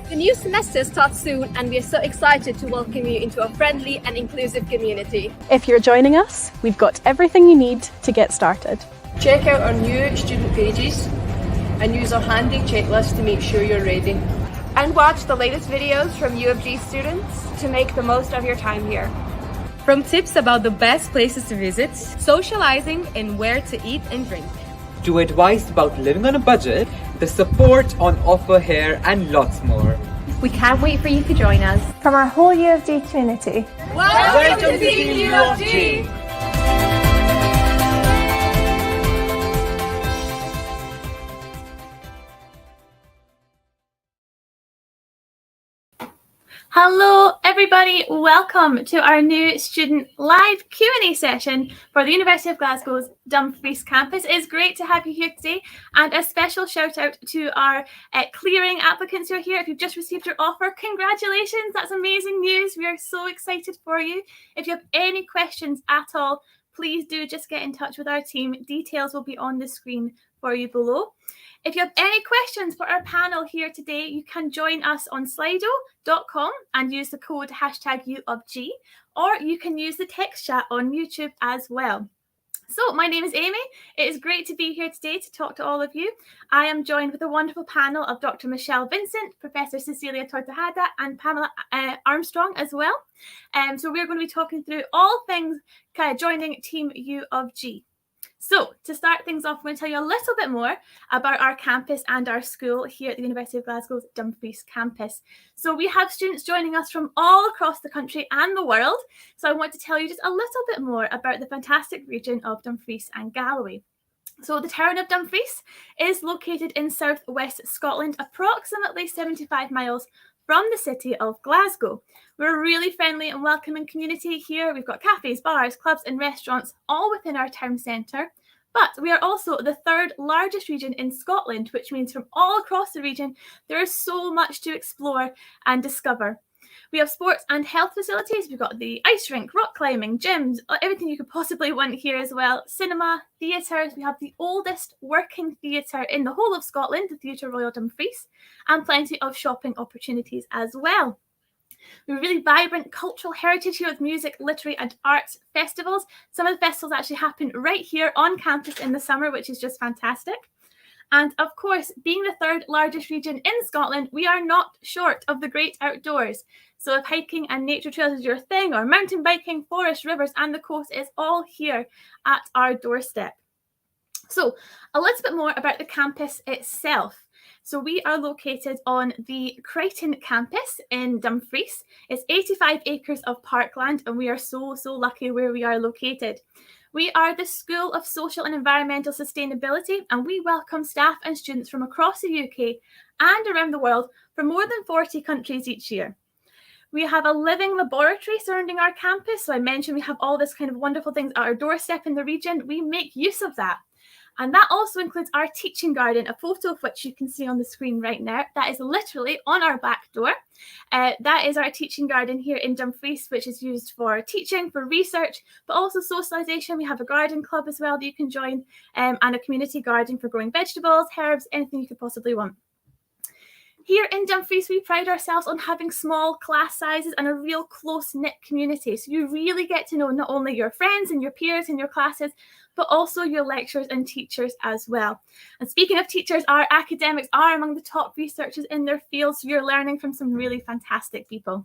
The new semester starts soon and we are so excited to welcome you into a friendly and inclusive community. If you're joining us, we've got everything you need to get started. Check out our new student pages and use our handy checklist to make sure you're ready. And watch the latest videos from U of G students to make the most of your time here. From tips about the best places to visit, socializing and where to eat and drink, to advice about living on a budget, the support on offer here and lots more. We can't wait for you to join us. From our whole U of G community. Welcome to Team U of G! Hello everybody, welcome to our new student live Q&A session for the University of Glasgow's Dumfries campus. It's great to have you here today, and a special shout out to our clearing applicants who are here. If you've just received your offer, congratulations, that's amazing news. We are so excited for you. If you have any questions at all, please do just get in touch with our team. Details will be on the screen for you below. If you have any questions for our panel here today, you can join us on slido.com and use the code #UofG, or you can use the text chat on YouTube as well. So my name is Amy. It is great to be here today to talk to all of you. I am joined with a wonderful panel of Dr. Michelle Vincent, Professor Cecilia Tortajada, and Pamela Armstrong as well. So we're going to be talking through all things joining Team U of G. So to start things off, I'm going to tell you a little bit more about our campus and our school here at the University of Glasgow's Dumfries campus. So we have students joining us from all across the country and the world. So I want to tell you just a little bit more about the fantastic region of Dumfries and Galloway. So the town of Dumfries is located in southwest Scotland, approximately 75 miles from the city of Glasgow. We're a really friendly and welcoming community here. We've got cafes, bars, clubs and restaurants all within our town centre. But we are also the third largest region in Scotland, which means from all across the region, there is so much to explore and discover. We have sports and health facilities. We've got the ice rink, rock climbing, gyms, everything you could possibly want here as well. Cinema, theatres. We have the oldest working theatre in the whole of Scotland, the Theatre Royal Dumfries, and plenty of shopping opportunities as well. We have really vibrant cultural heritage here with music, literary and arts festivals. Some of the festivals actually happen right here on campus in the summer, which is just fantastic. And of course, being the third largest region in Scotland, we are not short of the great outdoors. So if hiking and nature trails is your thing, or mountain biking, forests, rivers and the coast is all here at our doorstep. So a little bit more about the campus itself. So we are located on the Crichton campus in Dumfries. It's 85 acres of parkland, and we are so lucky where we are located. We are the School of Social and Environmental Sustainability, and we welcome staff and students from across the UK and around the world from more than 40 countries each year. We have a living laboratory surrounding our campus. So I mentioned we have all this kind of wonderful things at our doorstep in the region. We make use of that. And that also includes our teaching garden, a photo of which you can see on the screen right now. That is literally on our back door. That is our teaching garden here in Dumfries, which is used for teaching, for research, but also socialisation. We have a garden club as well that you can join, and a community garden for growing vegetables, herbs, anything you could possibly want. Here in Dumfries, we pride ourselves on having small class sizes and a real close-knit community. So you really get to know not only your friends and your peers in your classes, but also your lecturers and teachers as well. And speaking of teachers, our academics are among the top researchers in their field, so you're learning from some really fantastic people.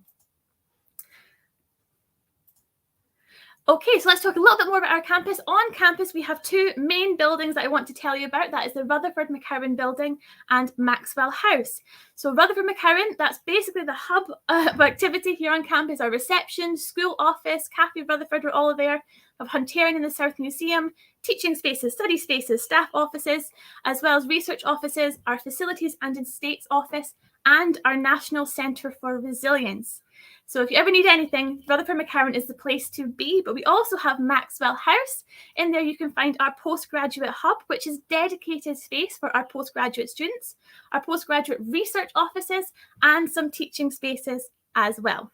Okay, so let's talk a little bit more about our campus. On campus, we have two main buildings that I want to tell you about. That is the Rutherford McCowan building and Maxwell House. So Rutherford McCowan, that's basically the hub of activity here on campus. Our reception, school office, Cafe Rutherford, we're all there. We have Hunterian in the South Museum, teaching spaces, study spaces, staff offices, as well as research offices, our facilities and estates office, and our National Centre for Resilience. So if you ever need anything, Rutherford McCowan is the place to be. But we also have Maxwell House. In there you can find our postgraduate hub, which is dedicated space for our postgraduate students, our postgraduate research offices, and some teaching spaces as well.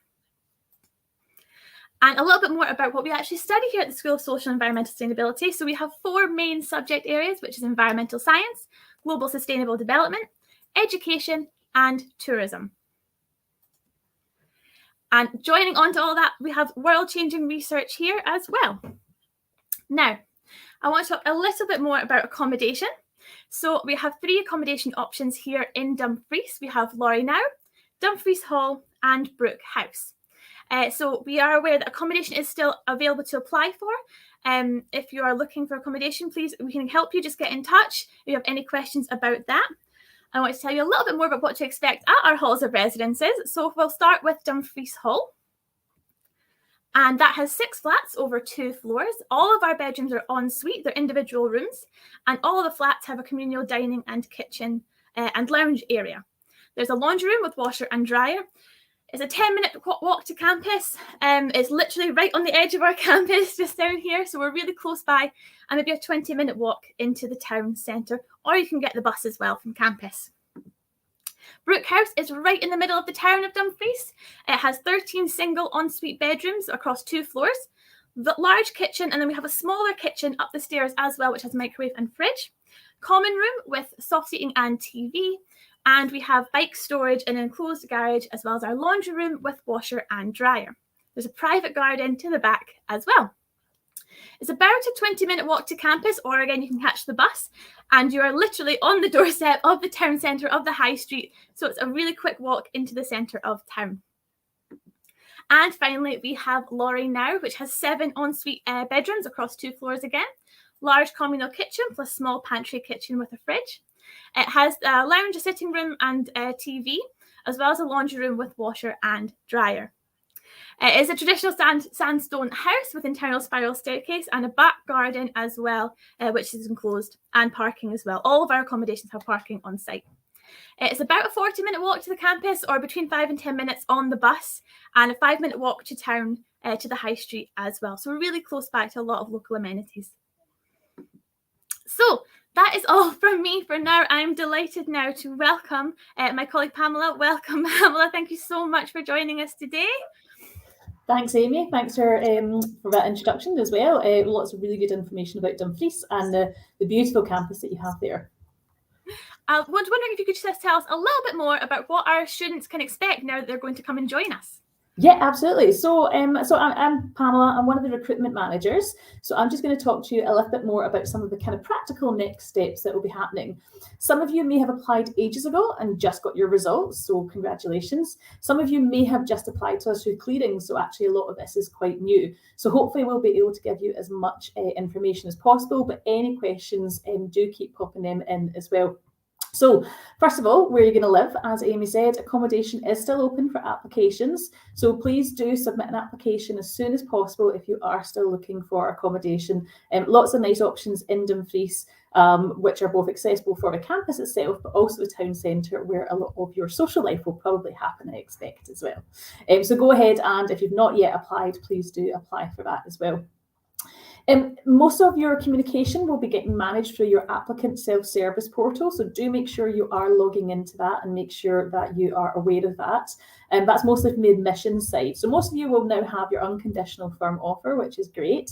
And a little bit more about what we actually study here at the School of Social and Environmental Sustainability. So we have four main subject areas, which is environmental science, global sustainable development, education, and tourism. And joining on to all that, we have world-changing research here as well. Now, I want to talk a little bit more about accommodation. So we have 3 accommodation options here in Dumfries. We have Laurie Now, Dumfries Hull and Brookhouse. So we are aware that accommodation is still available to apply for. If you are looking for accommodation, please, we can help you. Just get in touch if you have any questions about that. I want to tell you a little bit more about what to expect at our halls of residences. So we'll start with Dumfries Hull. And that has 6 flats over 2 floors. All of our bedrooms are en suite, they're individual rooms, and all of the flats have a communal dining and kitchen and lounge area. There's a laundry room with washer and dryer. It's a 10-minute walk to campus. It's literally right on the edge of our campus, just down here, so we're really close by, and maybe a 20-minute walk into the town centre, or you can get the bus as well from campus. Brookhouse is right in the middle of the town of Dumfries. It has 13 single ensuite bedrooms across 2 floors, the large kitchen, and then we have a smaller kitchen up the stairs as well, which has microwave and fridge. Common room with soft seating and TV, and we have bike storage in an enclosed garage, as well as our laundry room with washer and dryer. There's a private garden to the back as well. It's about a 20-minute walk to campus, or again, you can catch the bus, and you are literally on the doorstep of the town centre of the high street, so it's a really quick walk into the centre of town. And finally, we have Laurie Now, which has 7 ensuite bedrooms across 2 floors again, large communal kitchen plus small pantry kitchen with a fridge. It has a lounge, a sitting room and a TV, as well as a laundry room with washer and dryer. It is a traditional sandstone house with internal spiral staircase and a back garden as well, which is enclosed, and parking as well. All of our accommodations have parking on site. It's about a 40-minute walk to the campus, or between 5 and 10 minutes on the bus, and a 5-minute walk to town to the high street as well. So we're really close by to a lot of local amenities. So that is all from me for now. I'm delighted now to welcome my colleague Pamela. Welcome, Pamela. Thank you so much for joining us today. Thanks, Amy. Thanks for that introduction as well. Lots of really good information about Dumfries and the beautiful campus that you have there. I was wondering if you could just tell us a little bit more about what our students can expect now that they're going to come and join us. Yeah, absolutely. So I'm Pamela. I'm one of the recruitment managers. So I'm just going to talk to you a little bit more about some of the kind of practical next steps that will be happening. Some of you may have applied ages ago and just got your results, so congratulations. Some of you may have just applied to us through clearing, so actually a lot of this is quite new. So hopefully we'll be able to give you as much information as possible, but any questions, do keep popping them in as well. So first of all, where you're going to live, as Amy said, accommodation is still open for applications. So please do submit an application as soon as possible if you are still looking for accommodation. Lots of nice options in Dumfries, which are both accessible for the campus itself, but also the town centre, where a lot of your social life will probably happen, I expect, as well. So go ahead, and if you've not yet applied, please do apply for that as well. Most of your communication will be getting managed through your applicant self-service portal, so do make sure you are logging into that and make sure that you are aware of that. And that's mostly from the admissions side. So most of you will now have your unconditional firm offer, which is great.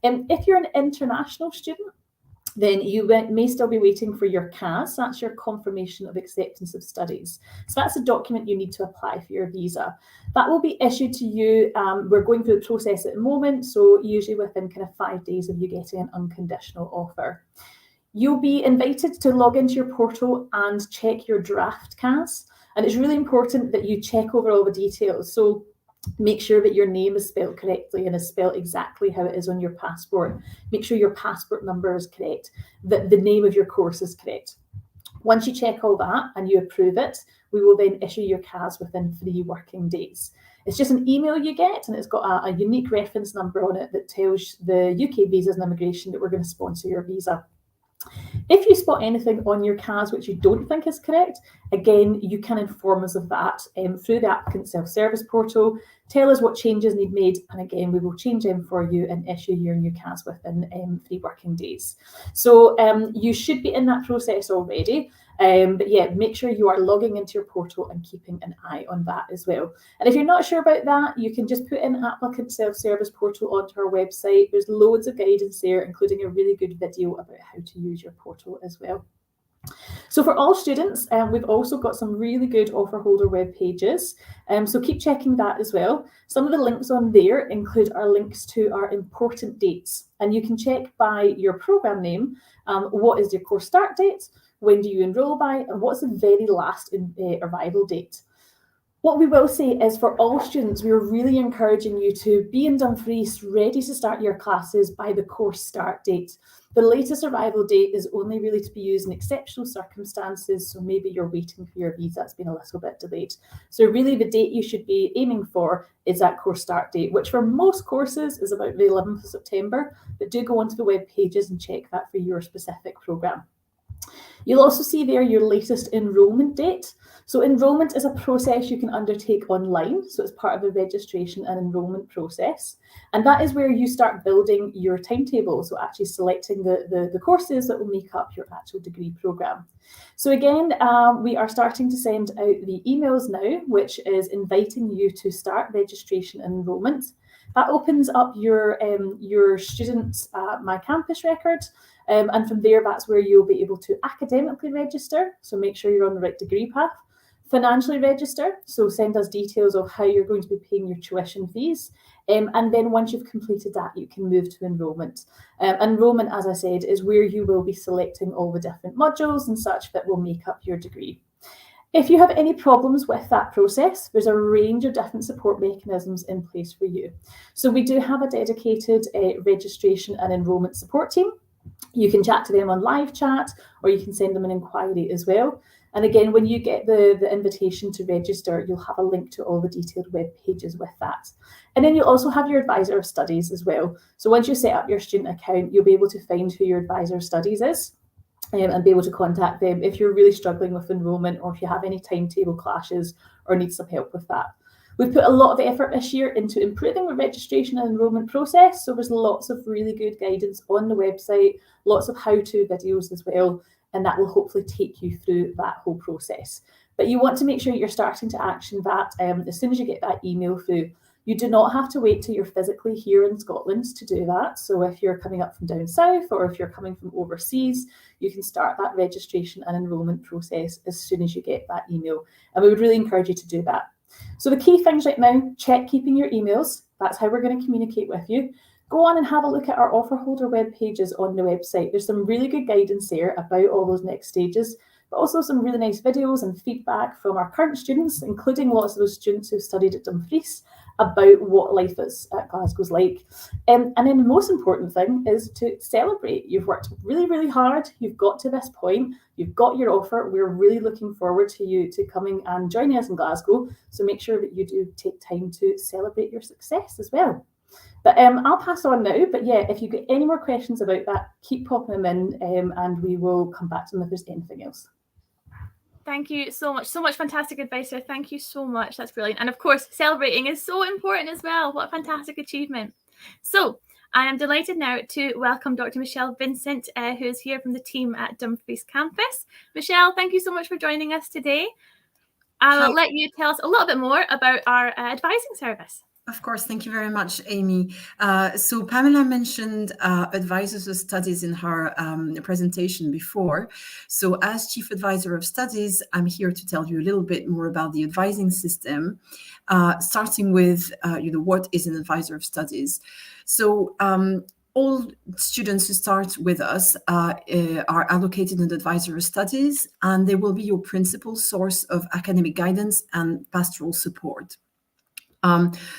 If you're an international student, then you may still be waiting for your CAS. That's your confirmation of acceptance of studies. So that's a document you need to apply for your visa. That will be issued to you. We're going through the process at the moment, so usually within kind of 5 days of you getting an unconditional offer. You'll be invited to log into your portal and check your draft CAS. And it's really important that you check over all the details. So make sure that your name is spelled correctly and is spelled exactly how it is on your passport. Make sure your passport number is correct, that the name of your course is correct. Once you check all that and you approve it, we will then issue your CAS within 3 working days. It's just an email you get, and it's got a unique reference number on it that tells the UK Visas and Immigration that we're going to sponsor your visa. If you spot anything on your CAS which you don't think is correct, again, you can inform us of that through the applicant self-service portal. Tell us what changes need made, and again, we will change them for you and issue your new CAS within 3 working days. So you should be in that process already. But yeah, make sure you are logging into your portal and keeping an eye on that as well. And if you're not sure about that, you can just put in applicant self-service portal onto our website. There's loads of guidance there, including a really good video about how to use your portal as well. So for all students, we've also got some really good offer holder web pages. So keep checking that as well. Some of the links on there include our links to our important dates. And you can check by your programme name, what is your course start date, when do you enrol by, and what's the very last arrival date. What we will say is for all students, we are really encouraging you to be in Dumfries ready to start your classes by the course start date. The latest arrival date is only really to be used in exceptional circumstances, so maybe you're waiting for your visa, it's been a little bit delayed. So really the date you should be aiming for is that course start date, which for most courses is about the 11th of September, but do go onto the web pages and check that for your specific programme. You'll also see there your latest enrolment date. So enrolment is a process you can undertake online. So it's part of the registration and enrolment process. And that is where you start building your timetable. So actually selecting the courses that will make up your actual degree programme. So again, we are starting to send out the emails now, which is inviting you to start registration and enrolment. That opens up your student My Campus record. And from there, that's where you'll be able to academically register. So make sure you're on the right degree path. Financially register. So send us details of how you're going to be paying your tuition fees. And then once you've completed that, you can move to enrolment. Enrolment, as I said, is where you will be selecting all the different modules and such that will make up your degree. If you have any problems with that process, there's a range of different support mechanisms in place for you. So we do have a dedicated registration and enrolment support team. You can chat to them on live chat, or you can send them an inquiry as well. And again, when you get the invitation to register, you'll have a link to all the detailed web pages with that. And then you'll also have your advisor of studies as well. So once you set up your student account, you'll be able to find who your advisor of studies is and be able to contact them if you're really struggling with enrolment, or if you have any timetable clashes or need some help with that. We've put a lot of effort this year into improving the registration and enrolment process. So there's lots of really good guidance on the website, lots of how-to videos as well, and that will hopefully take you through that whole process. But you want to make sure you're starting to action that as soon as you get that email through. You do not have to wait till you're physically here in Scotland to do that. So if you're coming up from down south, or if you're coming from overseas, you can start that registration and enrolment process as soon as you get that email. And we would really encourage you to do that. So the key things right now, check keeping your emails. That's how we're going to communicate with you. Go on and have a look at our offer holder web pages on the website. There's some really good guidance there about all those next stages, but also some really nice videos and feedback from our current students, including lots of those students who've studied at Dumfries, about what life is at Glasgow's like. And then the most important thing is to celebrate. You've worked really, really hard. You've got to this point. You've got your offer. We're really looking forward to you to coming and joining us in Glasgow. So make sure that you do take time to celebrate your success as well. But I'll pass on now. But yeah, if you get any more questions about that, keep popping them in and we will come back to them if there's anything else. Thank you so much. So much fantastic advice there. Thank you so much. That's brilliant. And of course, celebrating is so important as well. What a fantastic achievement. So I am delighted now to welcome Dr. Michelle Vincent, who is here from the team at Dumfries campus. Michelle, thank you so much for joining us today. I'll let you tell us a little bit more about our advising service. Of course, thank you very much, Amy. So Pamela mentioned advisors of studies in her presentation before. So as Chief Advisor of Studies, I'm here to tell you a little bit more about the advising system, starting with, what is an advisor of studies. So all students who start with us are allocated an advisor of studies, and they will be your principal source of academic guidance and pastoral support.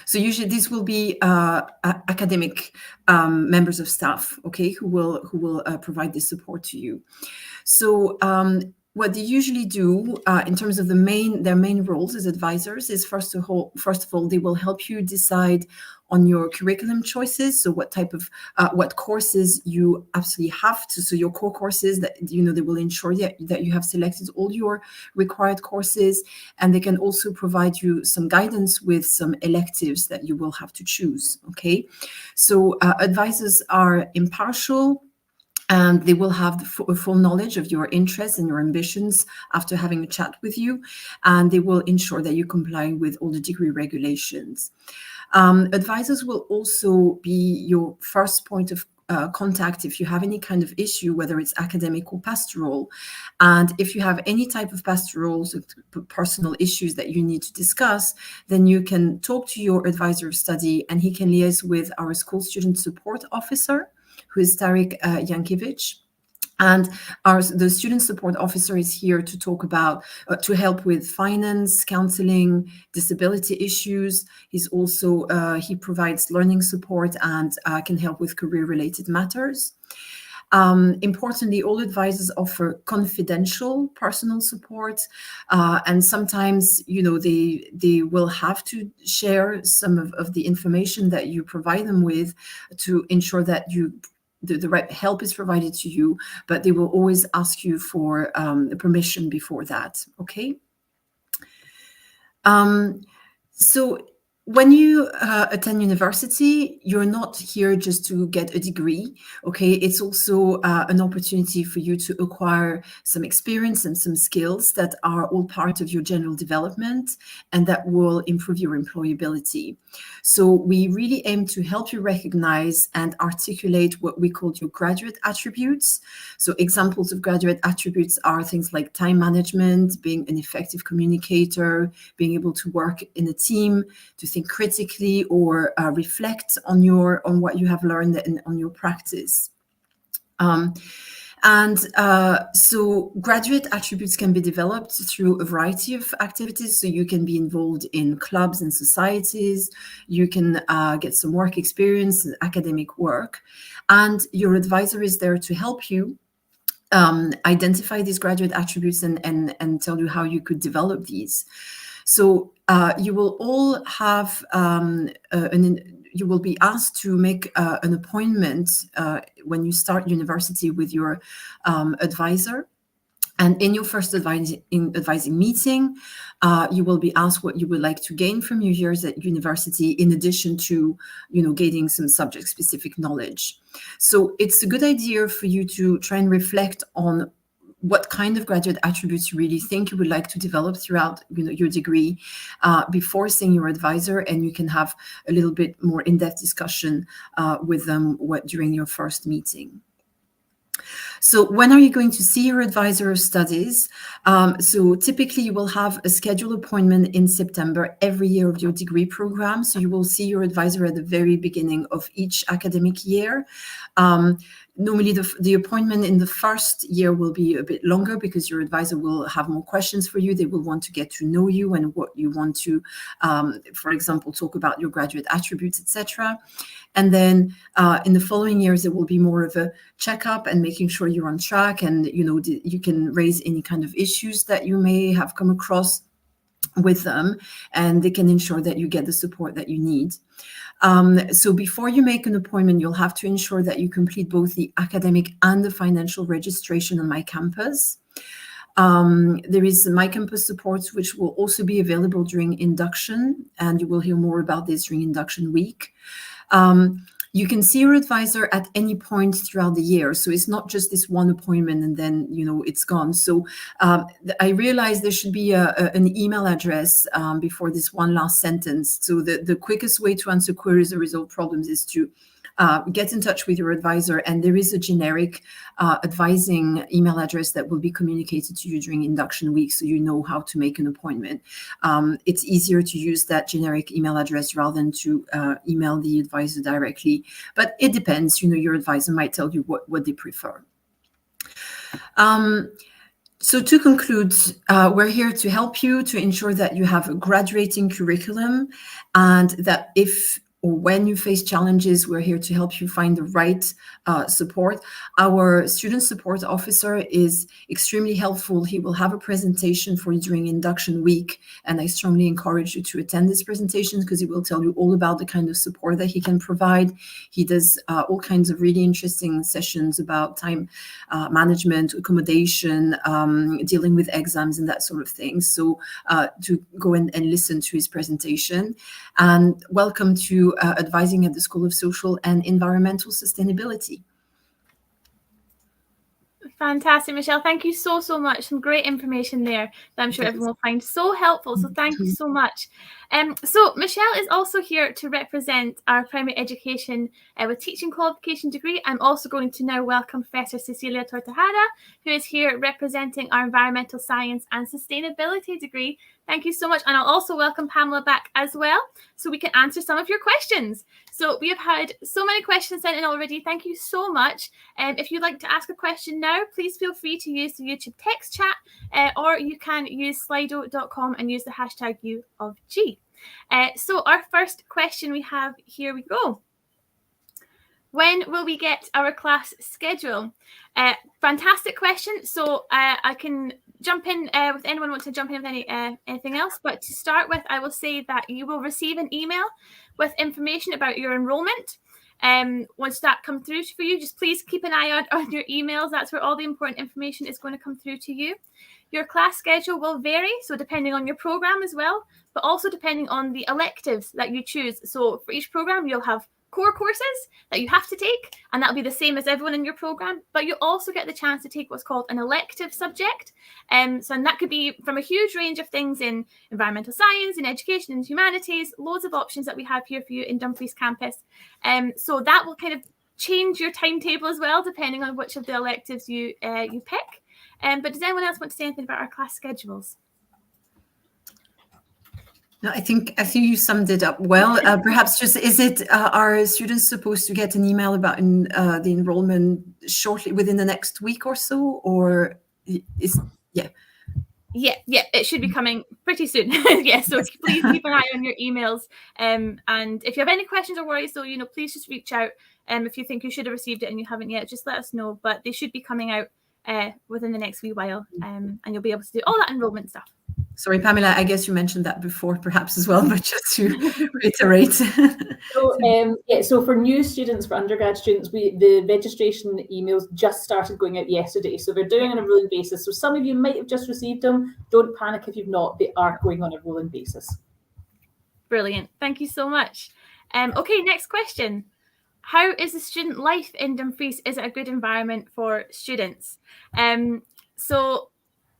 So usually this will be academic members of staff, okay, who will provide this support to you. So what they usually do in terms of their main roles as advisors is first of all, they will help you decide on your curriculum choices. So what type of what courses you absolutely have to. So your core courses that they will ensure that you have selected all your required courses, and they can also provide you some guidance with some electives that you will have to choose. Okay, so advisors are impartial. And they will have the full knowledge of your interests and your ambitions after having a chat with you, and they will ensure that you comply with all the degree regulations. Advisors will also be your first point of contact if you have any kind of issue, whether it's academic or pastoral. And if you have any type of pastorals or personal issues that you need to discuss, then you can talk to your advisor of study, and he can liaise with our school student support officer, who is Tarek Yankiewicz. And the student support officer is here to talk about, to help with finance, counseling, disability issues. He's also, he provides learning support and can help with career-related matters. Importantly, all advisors offer confidential personal support, and sometimes, you know, they will have to share some of the information that you provide them with to ensure that the right help is provided to you, but they will always ask you for permission before that, okay? So when you attend university, you're not here just to get a degree, okay? It's also an opportunity for you to acquire some experience and some skills that are all part of your general development and that will improve your employability. So we really aim to help you recognize and articulate what we call your graduate attributes. So examples of graduate attributes are things like time management, being an effective communicator, being able to work in a team, to think critically or reflect on what you have learned and on your practice. So graduate attributes can be developed through a variety of activities. So you can be involved in clubs and societies, you can get some work experience and academic work, and your advisor is there to help you identify these graduate attributes and tell you how you could develop these. So you will all have you will be asked to make an appointment when you start university with your advisor. And in your first advising meeting, you will be asked what you would like to gain from your years at university, in addition to, you know, gaining some subject-specific knowledge. So it's a good idea for you to try and reflect on what kind of graduate attributes you really think you would like to develop throughout, you know, your degree before seeing your advisor, and you can have a little bit more in-depth discussion with them during your first meeting. So when are you going to see your advisor of studies? So typically you will have a scheduled appointment in September every year of your degree program. So you will see your advisor at the very beginning of each academic year. Normally the appointment in the first year will be a bit longer because your advisor will have more questions for you. They will want to get to know you and what you want to, for example, talk about your graduate attributes, etc. And then in the following years, it will be more of a checkup and making sure you're on track, and you can raise any kind of issues that you may have come across with them, and they can ensure that you get the support that you need. So before you make an appointment, you'll have to ensure that you complete both the academic and the financial registration on My Campus. There is My Campus support, which will also be available during induction, and you will hear more about this during induction week. You can see your advisor at any point throughout the year. So it's not just this one appointment and then, it's gone. So I realized there should be an email address before this one last sentence. So the quickest way to answer queries or resolve problems is to get in touch with your advisor, and there is a generic advising email address that will be communicated to you during induction week, so you know how to make an appointment. It's easier to use that generic email address rather than to email the advisor directly, but it depends. Your advisor might tell you what they prefer. So to conclude, we're here to help you to ensure that you have a graduating curriculum, and that if or when you face challenges, we're here to help you find the right support. Our student support officer is extremely helpful. He will have a presentation for you during induction week, and I strongly encourage you to attend this presentation because he will tell you all about the kind of support that he can provide. He does all kinds of really interesting sessions about time management, accommodation, dealing with exams and that sort of thing. So to go and listen to his presentation. And welcome to advising at the School of Social and Environmental Sustainability. Fantastic, Michelle. Thank you so much. Some great information there that I'm sure everyone will find so helpful. So thank you so much. So Michelle is also here to represent our primary education with teaching qualification degree. I'm also going to now welcome Professor Cecilia Tortajada, who is here representing our environmental science and sustainability degree. Thank you so much. And I'll also welcome Pamela back as well, so we can answer some of your questions. So we have had so many questions sent in already. Thank you so much. If you'd like to ask a question now, please feel free to use the YouTube text chat, or you can use slido.com and use the hashtag U of G. So our first question we have, here we go. When will we get our class schedule? Fantastic question. So I can jump in with anyone want to jump in with anything else. But to start with, I will say that you will receive an email with information about your enrollment. Once that comes through for you, just please keep an eye out on your emails. That's where all the important information is going to come through to you. Your class schedule will vary, so depending on your program as well, but also depending on the electives that you choose. So for each program, you'll have core courses that you have to take, and that'll be the same as everyone in your program, but you also get the chance to take what's called an elective subject. And that could be from a huge range of things in environmental science, in education, and humanities, loads of options that we have here for you in Dumfries campus. So that will kind of change your timetable as well, depending on which of the electives you pick. But does anyone else want to say anything about our class schedules? No, I think you summed it up well. Perhaps just, are students supposed to get an email about the enrollment shortly, within the next week or so, or yeah? Yeah, it should be coming pretty soon. Yeah, so please keep an eye on your emails. And if you have any questions or worries, so please just reach out. If you think you should have received it and you haven't yet, just let us know. But they should be coming out within the next wee while, and you'll be able to do all that enrollment stuff. Sorry, Pamela, I guess you mentioned that before perhaps as well, but just to reiterate. So for new students, for undergrad students, the registration emails just started going out yesterday. So they're doing on a rolling basis. So some of you might have just received them. Don't panic if you've not. They are going on a rolling basis. Brilliant. Thank you so much. Okay, next question. How is the student life in Dumfries? Is it a good environment for students? So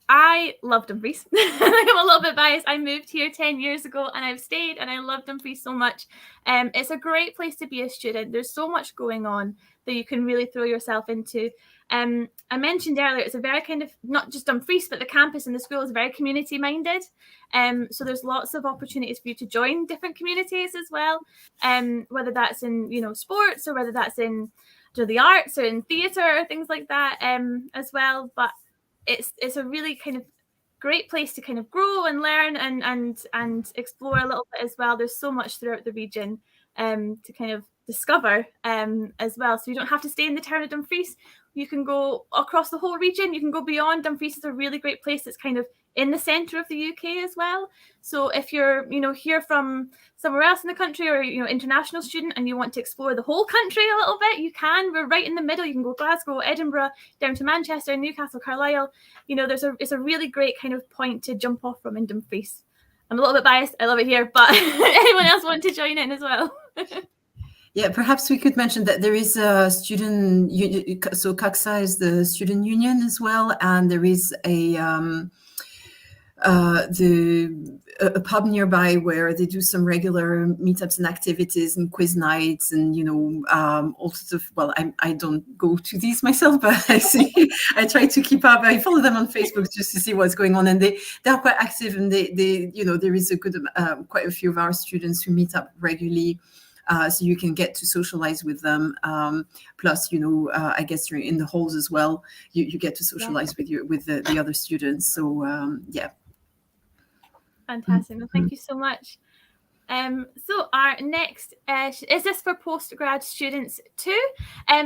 I love Dumfries. I'm a little bit biased. I moved here 10 years ago and I've stayed, and I love Dumfries so much. It's a great place to be a student. There's so much going on that you can really throw yourself into. I mentioned earlier, it's a very kind of, not just Dumfries, but the campus and the school is very community minded. So there's lots of opportunities for you to join different communities as well, whether that's in, sports, or whether that's in the arts or in theatre or things like that as well. But it's a really kind of great place to kind of grow and learn and explore a little bit as well. There's so much throughout the region to kind of discover as well. So you don't have to stay in the town of Dumfries. You can go across the whole region. You can go beyond. Dumfries is a really great place that's kind of in the centre of the UK as well. So if you're, here from somewhere else in the country, or, international student, and you want to explore the whole country a little bit, you can. We're right in the middle. You can go Glasgow, Edinburgh, down to Manchester, Newcastle, Carlisle. It's a really great kind of point to jump off from in Dumfries. I'm a little bit biased. I love it here, but anyone else want to join in as well? Yeah, perhaps we could mention that there is a student, so CACSA is the student union as well, and there is a pub nearby where they do some regular meetups and activities and quiz nights and all sorts of. Well, I don't go to these myself, but I try to keep up. I follow them on Facebook just to see what's going on, and they are quite active, and they there is a good quite a few of our students who meet up regularly. So you can get to socialize with them. Plus, I guess you're in the halls as well. You get to socialize with the other students. So yeah. Fantastic. Well, thank you so much. So our next, is this for postgrad students too?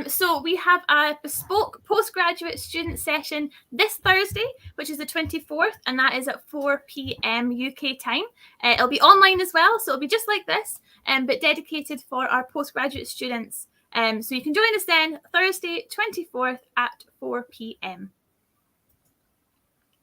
So we have a bespoke postgraduate student session this Thursday, which is the 24th, and that is at 4 p.m. UK time. It'll be online as well, so it'll be just like this, but dedicated for our postgraduate students. So you can join us then Thursday 24th at 4 p.m.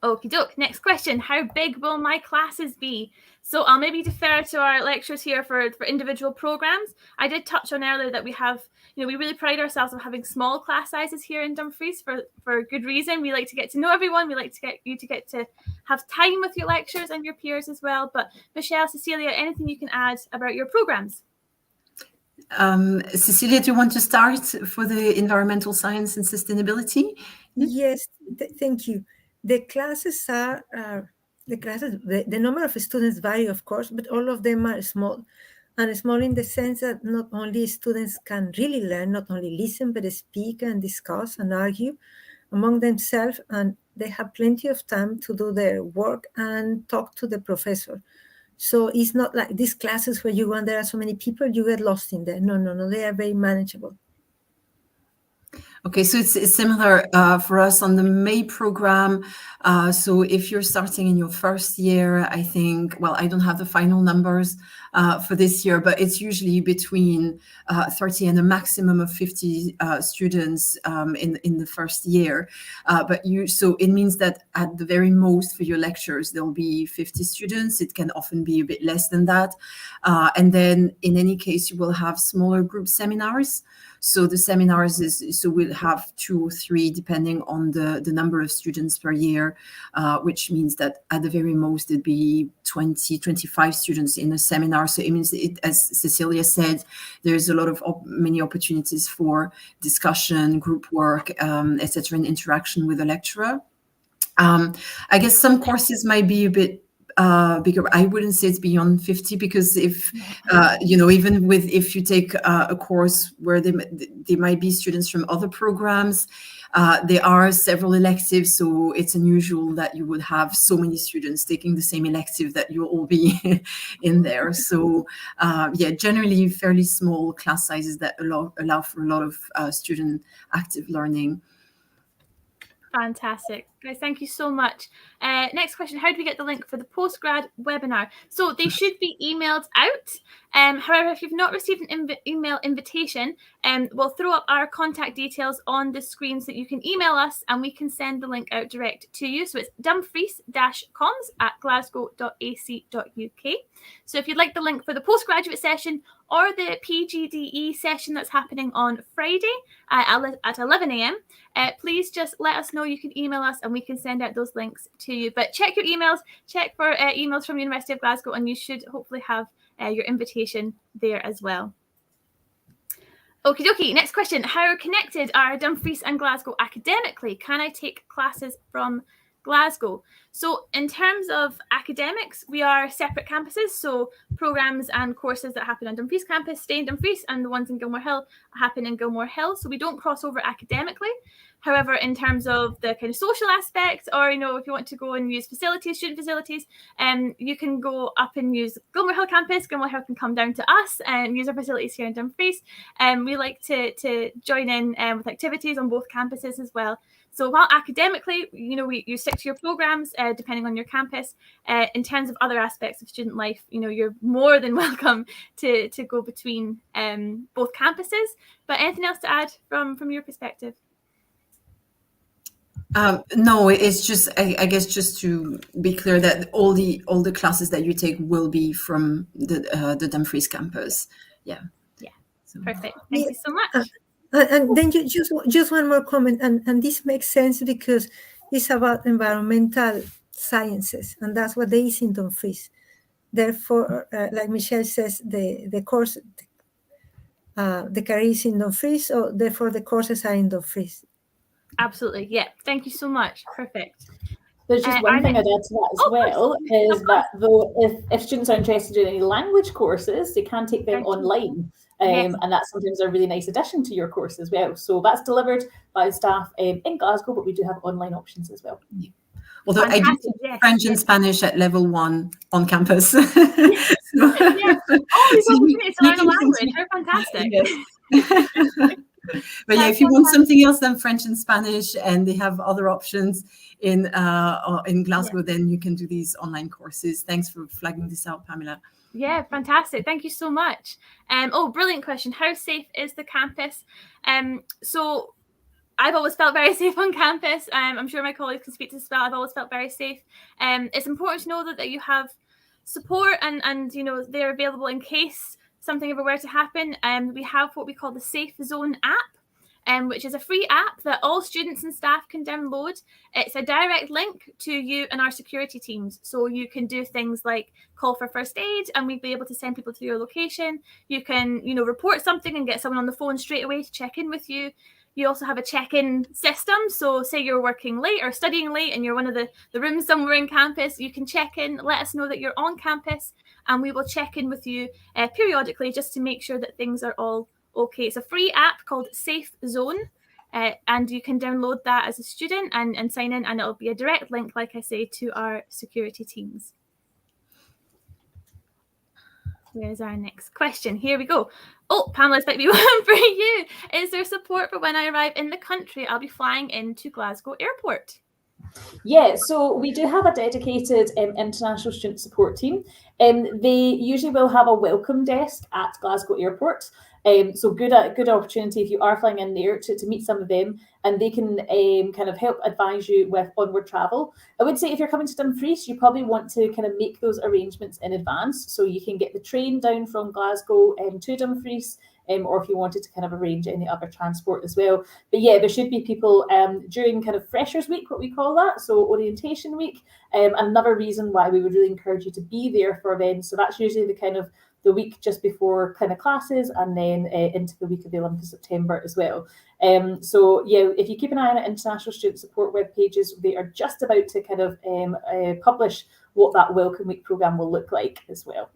Okie doke. Next question. How big will my classes be? So I'll maybe defer to our lecturers here for individual programs. I did touch on earlier that we have, we really pride ourselves on having small class sizes here in Dumfries for good reason. We like to get to know everyone. We like to get to have time with your lecturers and your peers as well. But Michelle, Cecilia, anything you can add about your programs? Cecilia, do you want to start for the environmental science and sustainability? Yes, thank you. The classes are the number of students vary, of course, but all of them are small. And small in the sense that not only students can really learn, not only listen, but speak and discuss and argue among themselves, and they have plenty of time to do their work and talk to the professor. So it's not like these classes where you go and there are so many people, you get lost in there. No, they are very manageable. Okay, so it's similar for us on the May program. So if you're starting in your first year, I think, well, I don't have the final numbers for this year, but it's usually between 30 and a maximum of 50 students in the first year. So it means that at the very most for your lectures, there'll be 50 students. It can often be a bit less than that. And then in any case, you will have smaller group seminars. So the seminars we'll have 2 or 3 depending on the number of students per year, which means that at the very most it'd be 20, 25 students in a seminar. So it means that as Cecilia said, there's a lot of many opportunities for discussion, group work, etc., and interaction with the lecturer. I guess some courses might be a bit bigger. I wouldn't say it's beyond 50 because if even if you take a course where there might be students from other programs, there are several electives, so it's unusual that you would have so many students taking the same elective that you'll all be in there. So generally fairly small class sizes that allow for a lot of student active learning. Fantastic. Guys, thank you so much. Next question, how do we get the link for the postgrad webinar? So they should be emailed out. However, if you've not received an email invitation, we'll throw up our contact details on the screen so that you can email us and we can send the link out direct to you. So it's dumfries-comms@glasgow.ac.uk. So if you'd like the link for the postgraduate session or the PGDE session that's happening on Friday at 11 a.m, please just let us know. You can email us and we can send out those links to you. But check your emails, check for emails from University of Glasgow, and you should hopefully have your invitation there as well. Okie dokie, next question. How connected are Dumfries and Glasgow academically? Can I take classes from Glasgow? So in terms of academics, we are separate campuses. So programs and courses that happen on Dumfries campus stay in Dumfries, and the ones in Gilmore Hill happen in Gilmore Hill. So we don't cross over academically. However, in terms of the kind of social aspects, or if you want to go and use facilities, student facilities, you can go up and use Gilmore Hill campus. Gilmore Hill can come down to us and use our facilities here in Dumfries. We like to join in with activities on both campuses as well. So while academically, you stick to your programs depending on your campus. In terms of other aspects of student life, you're more than welcome to go between both campuses. But anything else to add from your perspective? No, it's just I guess just to be clear that all the classes that you take will be from the Dumfries campus. Yeah. So, perfect. Thank you so much. And then just one more comment, and this makes sense because it's about environmental sciences, and that's what there is in Dumfries. Therefore, like Michelle says, the course, the career is in Dumfries, so therefore the courses are in Dumfries. Absolutely, yeah. Thank you so much. Perfect. There's just one thing I'd add to that as well, is that though if students are interested in any language courses, they can take them online. And that's sometimes a really nice addition to your course as well. So that's delivered by staff in Glasgow, but we do have online options as well. Yeah. Although I do teach French and Spanish at level 1 on campus. Oh, you've opportunity to learn a language. They're fantastic. Yes. But yeah, if you want something else than French and Spanish, and they have other options in Glasgow, then you can do these online courses. Thanks for flagging this out, Pamela. Yeah, fantastic. Thank you so much. Brilliant question. How safe is the campus? So I've always felt very safe on campus. I'm sure my colleagues can speak to this as well. I've always felt very safe. It's important to know that you have support and they're available in case something ever were to happen. We have what we call the Safe Zone app, which is a free app that all students and staff can download. It's a direct link to you and our security teams. So you can do things like call for first aid and we'd be able to send people to your location. You can, report something and get someone on the phone straight away to check in with you. You also have a check-in system. So say you're working late or studying late and you're one of the rooms somewhere in campus, you can check in, let us know that you're on campus, and we will check in with you periodically just to make sure that things are all okay. It's a free app called Safe Zone, and you can download that as a student and sign in, and it'll be a direct link, like I say, to our security teams. Here's our next question. Here we go. Oh, Pamela, this might be one for you. Is there support for when I arrive in the country? I'll be flying into Glasgow Airport. Yeah, so we do have a dedicated international student support team. They usually will have a welcome desk at Glasgow Airport. So good opportunity if you are flying in there to meet some of them, and they can kind of help advise you with onward travel. I would say if you're coming to Dumfries, you probably want to kind of make those arrangements in advance so you can get the train down from Glasgow to Dumfries, or if you wanted to kind of arrange any other transport as well. But yeah, there should be people during kind of Freshers Week, what we call that, so orientation week. Another reason why we would really encourage you to be there for events. So that's usually the kind of the week just before kind of classes, and then into the week of the 11th of September as well. So yeah, if you keep an eye on international student support web pages, they are just about to kind of publish what that Welcome Week programme will look like as well.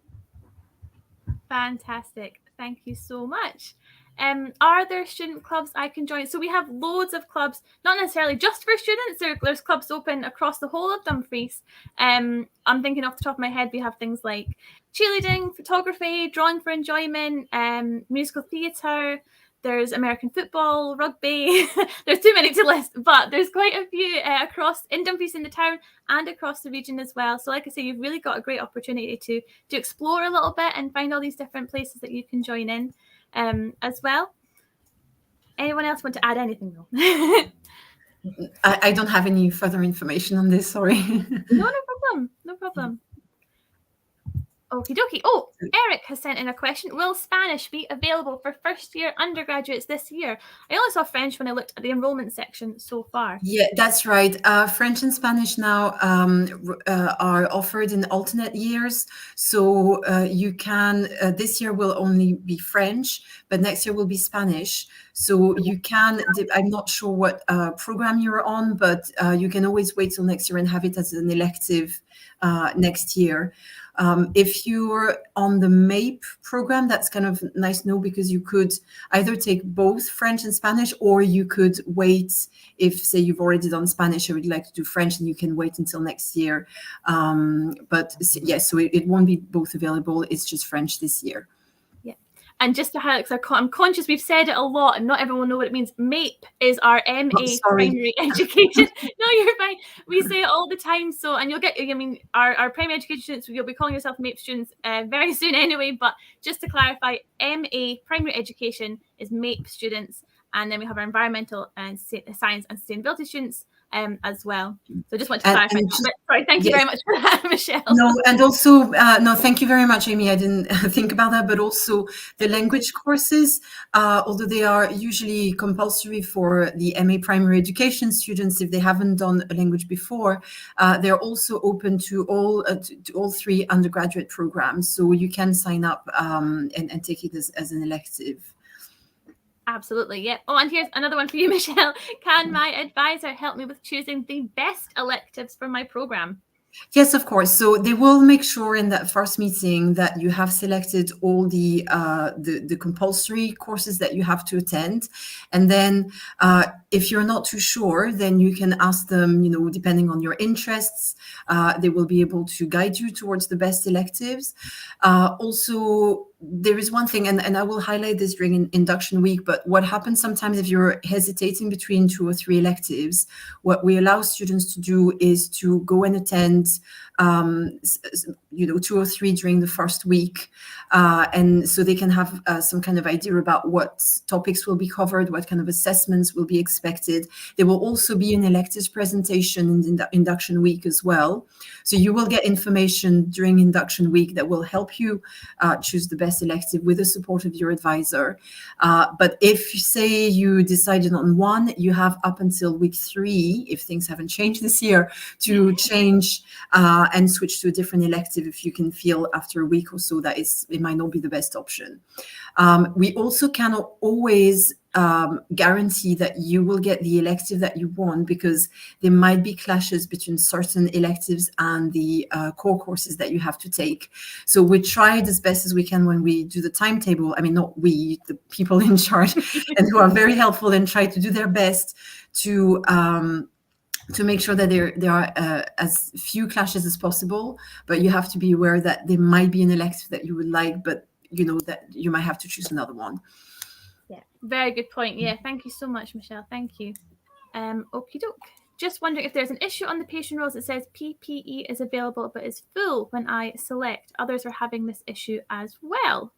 Fantastic. Thank you so much. Are there student clubs I can join? So we have loads of clubs, not necessarily just for students. There's clubs open across the whole of Dumfries. I'm thinking off the top of my head, we have things like cheerleading, photography, drawing for enjoyment, musical theatre. There's American football, rugby. There's too many to list, but there's quite a few across in Dumfries, in the town, and across the region as well. So like I say, you've really got a great opportunity to explore a little bit and find all these different places that you can join in as well. Anyone else want to add anything though? I don't have any further information on this, sorry. No problem. Okie dokie. Oh, Eric has sent in a question. Will Spanish be available for first-year undergraduates this year? I only saw French when I looked at the enrollment section so far. Yeah, that's right. French and Spanish now are offered in alternate years. So you can, this year will only be French, but next year will be Spanish. So you can, I'm not sure what program you're on, but you can always wait till next year and have it as an elective next year. If you're on the MAPE program, that's kind of nice to know, because you could either take both French and Spanish, or you could wait if, say, you've already done Spanish or would like to do French, and you can wait until next year. But yes, so it won't be both available. It's just French this year. And just to highlight, because I'm conscious we've said it a lot and not everyone will know what it means. MAPE is our MA primary education. No, you're fine. We say it all the time. So, and you'll get, I mean, our primary education students, you'll be calling yourself MAPE students very soon anyway. But just to clarify, MA primary education is MAPE students. And then we have our environmental and science and sustainability students as well. So just want to clarify that. Sorry, thank you very much for that, Michelle. No, and also, no, thank you very much, Amy. I didn't think about that, but also the language courses, although they are usually compulsory for the MA primary education students if they haven't done a language before, they're also open to all three undergraduate programs. So you can sign up and take it as an elective. Absolutely, yeah. Oh, and here's another one for you, Michelle. Can my advisor help me with choosing the best electives for my program? Yes, of course. So they will make sure in that first meeting that you have selected all the compulsory courses that you have to attend. And then if you're not too sure, then you can ask them, depending on your interests, they will be able to guide you towards the best electives. Also, there is one thing, and I will highlight this during induction week, but what happens sometimes if you're hesitating between 2 or 3 electives, what we allow students to do is to go and attend 2 or 3 during the first week, and so they can have some kind of idea about what topics will be covered, what kind of assessments will be expected. There will also be an electives presentation in the induction week as well. So you will get information during induction week that will help you choose the best elective with the support of your advisor. But if you say you decided on one, you have up until week 3, if things haven't changed this year, to change and switch to a different elective if you can feel after a week or so that it might not be the best option. We also cannot always guarantee that you will get the elective that you want, because there might be clashes between certain electives and the core courses that you have to take. So we tried as best as we can when we do the timetable. I mean, not we, the people in charge, and who are very helpful and try to do their best to make sure that there are as few clashes as possible. But you have to be aware that there might be an elective that you would like, but you know that you might have to choose another one. Yeah, very good point. Yeah, thank you so much, Michelle. Thank you. Okie doke. Just wondering if there's an issue on the patient rolls that says PPE is available but is full when I select. Others are having this issue as well.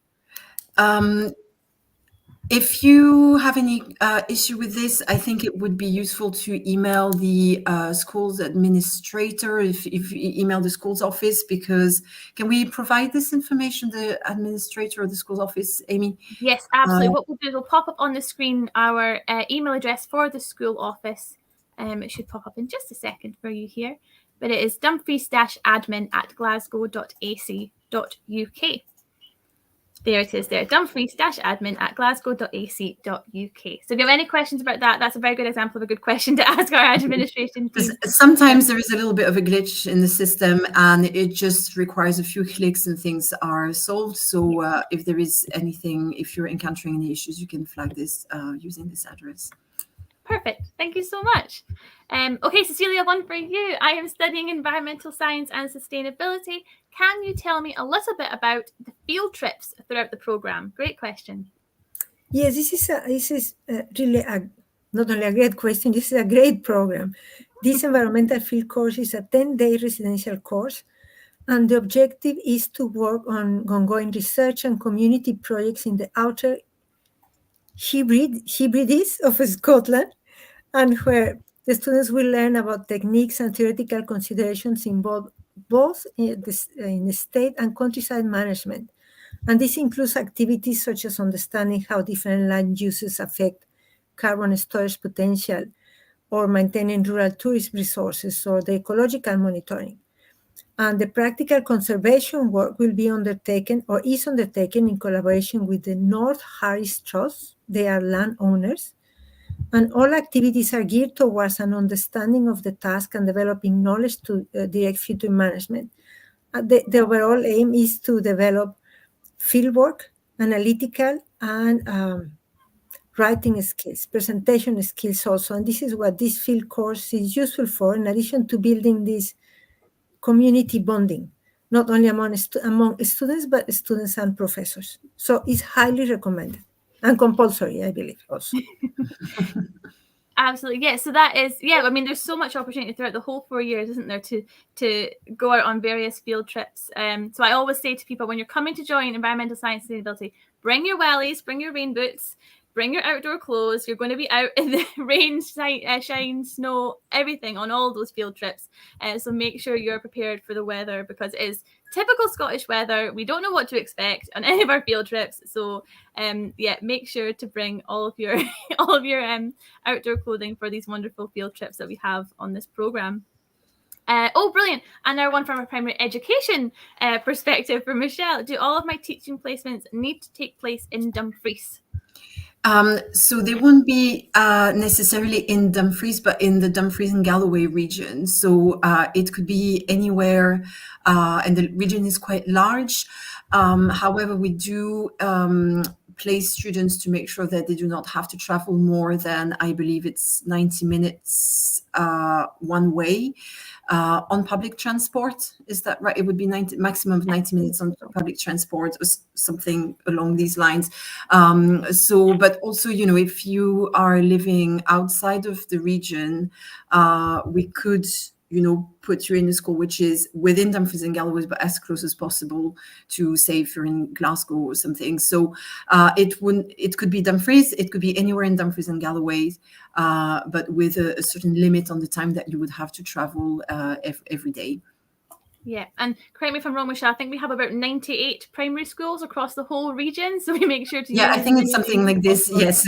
If you have any issue with this, I think it would be useful to email the school's administrator, if you email the school's office, because can we provide this information, the administrator of the school's office, Amy? Yes, absolutely. What we'll do is we'll pop up on the screen our email address for the school office. It should pop up in just a second for you here, but it is dumfries-admin@glasgow.ac.uk. There it is there, dumfries-admin@glasgow.ac.uk. So if you have any questions about that, that's a very good example of a good question to ask our administration team. Sometimes there is a little bit of a glitch in the system and it just requires a few clicks and things are solved. So if there is anything, if you're encountering any issues, you can flag this using this address. Perfect. Thank you so much. Okay, Cecilia, one for you. I am studying environmental science and sustainability. Can you tell me a little bit about the field trips throughout the programme? Great question. Yes, this is really not only a great question, this is a great program. This environmental field course is a 10-day residential course, and the objective is to work on ongoing research and community projects in the outer Hebrides of Scotland, and where the students will learn about techniques and theoretical considerations involved both in the state and countryside management. And this includes activities such as understanding how different land uses affect carbon storage potential, or maintaining rural tourism resources, or the ecological monitoring. And the practical conservation work will be undertaken or is undertaken in collaboration with the North Harris Trust. They are landowners. And all activities are geared towards an understanding of the task and developing knowledge to direct future management. The overall aim is to develop fieldwork, analytical, and writing skills, presentation skills also. And this is what this field course is useful for, in addition to building this community bonding, not only among students, but students and professors. So it's highly recommended and compulsory, I believe, also. Absolutely, yeah. So that is, yeah. I mean, there's so much opportunity throughout the whole 4 years, isn't there, to go out on various field trips. So I always say to people, when you're coming to join environmental science and sustainability, bring your wellies, bring your rain boots, bring your outdoor clothes. You're going to be out in the rain, shine, snow, everything on all those field trips. So make sure you're prepared for the weather, because it is typical Scottish weather. We don't know what to expect on any of our field trips. So yeah, make sure to bring all of your outdoor clothing for these wonderful field trips that we have on this programme. Oh, brilliant. And now one from a primary education perspective for Michelle. Do all of my teaching placements need to take place in Dumfries? So they won't be necessarily in Dumfries, but in the Dumfries and Galloway region. So it could be anywhere, and the region is quite large. However, we do place students to make sure that they do not have to travel more than, I believe it's 90 minutes one way on public transport. Is that right? It would be maximum of 90 minutes on public transport or something along these lines. But also, you know, if you are living outside of the region, we could put you in a school which is within Dumfries and Galloway, but as close as possible to, say, if you're in Glasgow or something. So it could be Dumfries, it could be anywhere in Dumfries and Galloway, but with a certain limit on the time that you would have to travel every day. Yeah, and correct me if I'm wrong, Michelle, I think we have about 98 primary schools across the whole region, so we make sure to... Yeah, I think it's something like this, yes.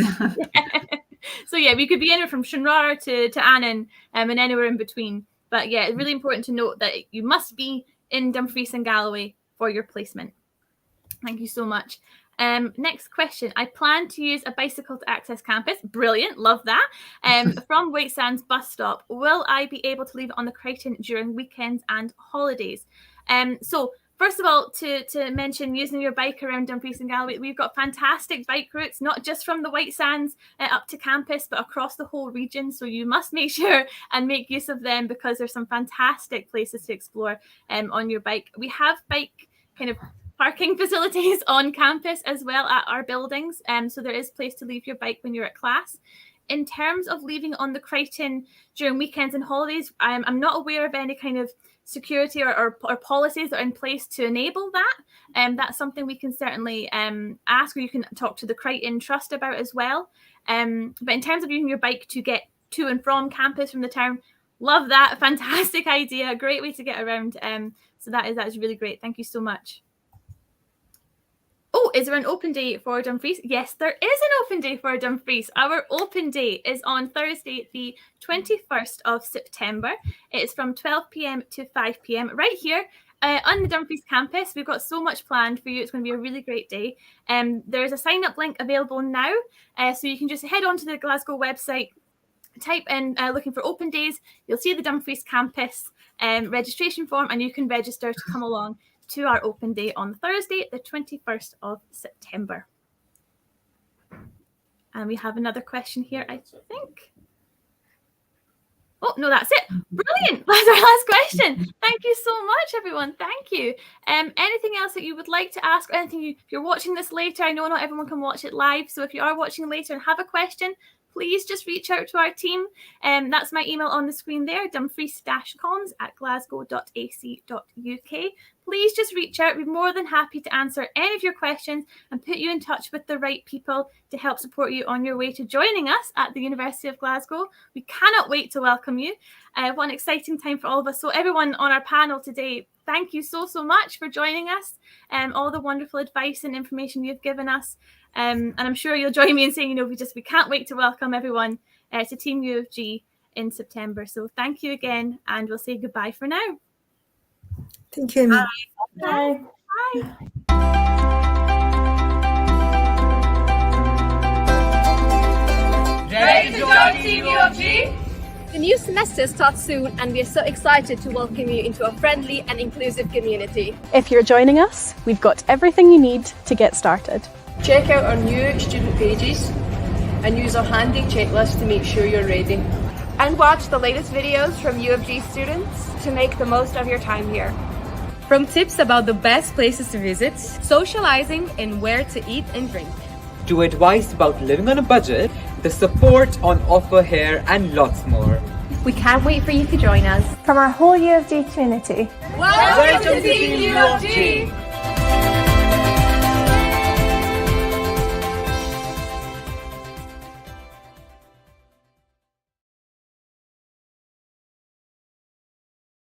So yeah, we could be anywhere from Shinrara to Annan and anywhere in between. But yeah, it's really important to note that you must be in Dumfries and Galloway for your placement. Thank you so much. Next question. I plan to use a bicycle to access campus. Brilliant, love that. From White Sands bus stop. Will I be able to leave it on the Crichton during weekends and holidays? So first of all, to mention using your bike around Dumfries and Galloway, we've got fantastic bike routes, not just from the White Sands up to campus, but across the whole region. So you must make sure and make use of them because there's some fantastic places to explore on your bike. We have bike kind of parking facilities on campus as well at our buildings. So there is place to leave your bike when you're at class. In terms of leaving on the Crichton during weekends and holidays, I'm not aware of any kind of security or policies that are in place to enable that. That's something we can certainly ask, or you can talk to the Crichton Trust about as well. But in terms of using your bike to get to and from campus from the town, love that. Fantastic idea. Great way to get around. So that is really great. Thank you so much. Oh, is there an open day for Dumfries? Yes, there is an open day for Dumfries. Our open day is on Thursday, the 21st of September. It's from 12 p.m. to 5 p.m. right here on the Dumfries campus. We've got so much planned for you. It's going to be a really great day. There's a sign-up link available now, so you can just head on to the Glasgow website, type in looking for open days. You'll see the Dumfries campus registration form, and you can register to come along to our open day on Thursday, the 21st of September. And we have another question here, I think. Oh, no, that's it. Brilliant. That's our last question. Thank you so much, everyone. Thank you. Anything else that you would like to ask, or anything if you're watching this later? I know not everyone can watch it live, so if you are watching later and have a question, please just reach out to our team. That's my email on the screen there, dumfries-comms@glasgow.ac.uk. Please just reach out. We're more than happy to answer any of your questions and put you in touch with the right people to help support you on your way to joining us at the University of Glasgow. We cannot wait to welcome you. What an exciting time for all of us. So everyone on our panel today, thank you so much for joining us. All the wonderful advice and information you've given us. And I'm sure you'll join me in saying, we can't wait to welcome everyone to Team U of G in September. So thank you again, and we'll say goodbye for now. Thank you, Amy. Bye. Bye. Ready to join Team U of G? The new semester starts soon, and we are so excited to welcome you into a friendly and inclusive community. If you're joining us, we've got everything you need to get started. Check out our new student pages and use our handy checklist to make sure you're ready. And watch the latest videos from U of G students to make the most of your time here. From tips about the best places to visit, socializing and where to eat and drink, to advice about living on a budget, the support on offer here, and lots more. We can't wait for you to join us. From our whole U of G community. Welcome to Team U of G!